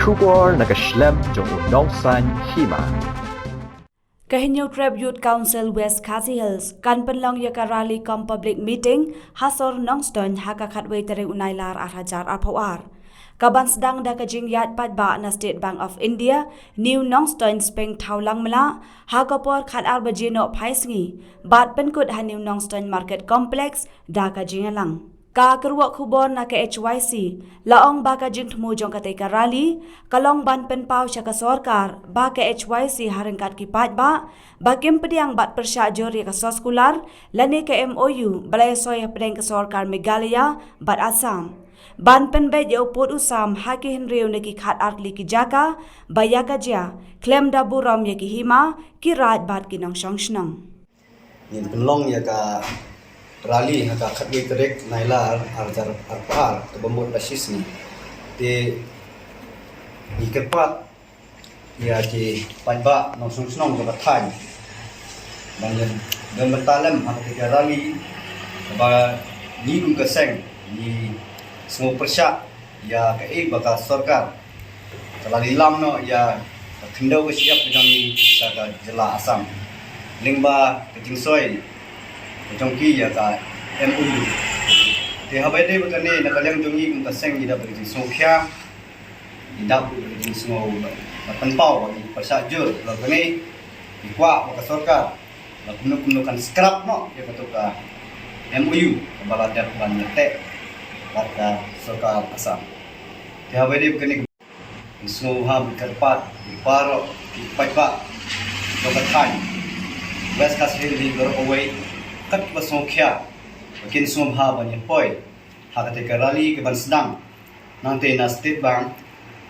Kubor nakaslem jong nongsan hima. Kahinyo Treb Youth Council West Khasi Hills kan penlong yaka rally kom public meeting hasor nongston haka khatway tere unailar arhajar arpawar. Kaban sedang da kajing yat padba na State Bank of India New Nongston speng thaulang mela hakapor khat arbajino phaisngi bat penkut ha New Nongston Market Complex da kajing alang. Ka kerwak kubor na ke HYC laong baka jing temu jong katai ka rally kalong ban penpau syaka sorkar ba ke HYC harengkat ki ba bakim pediang bat persya jori ka soskular lani ke MOU balai soy pedeng ke sorkar Meghalaya bat Assam ban penbe je uput usam haki henriu neki khat artli ki jaka bayaka ja klem da buram ye ki hima ki raj bat ki nong shong shnong yin penlong ya ka rally haka khatwi terek nailar arjar arpar ke bambut basis ni di kerpat ya ki pajba nong snong ke batai dan bertalem haka ke rally ba ni kum keseng ni semua persyak ya ke baka sorkar telah dilam no ya kendau siap dengan ni saka jela Asam lingba kejingsoi jongki ya ka MOU te habade bakane na kalyang jongi kum kaseng ida berji sokhya ida berji smo tanpau bagi persajur lakane ikwa ka sorkar lakuno kan scrap no ya ka MOU bala dak ban nete pada sorkar Asam te habade bakane smo ham kerpat iparo ipaipa dokatai West Khasi Hills di away kat basongkya makin sumha banyak poi hakate rally ke ban sedang nanti na State Bank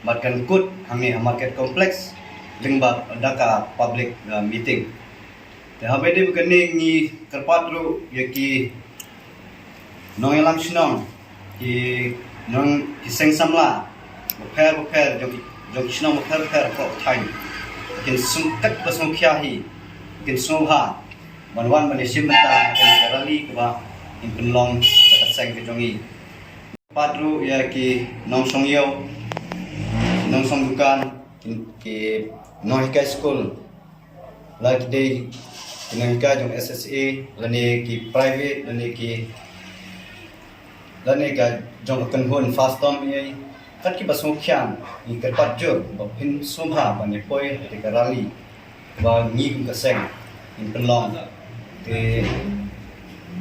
matkan kut hangi market complex lingba daka public meeting te habede bekene ni kerpatru yaki nong elam shnong ki nong kiseng samla bukher jong shnong bukher ko thai kin sumkat basongkya hi kin sumha Manwan manesim mata akan rally kuba in penlong dekat seng kejongi padru ya ki nongsong yo nongsong dukan ki nohika school lagi day nohika jong SSA lani ki private lani ga jong kanhun fast tom ye kat ki basokhyang ni kerpat jo bapin sumha bane poi dekat rally ba ngi kum kaseng in penlong te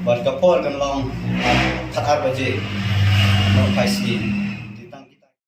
buat kapor kan long khat ar baje no paisi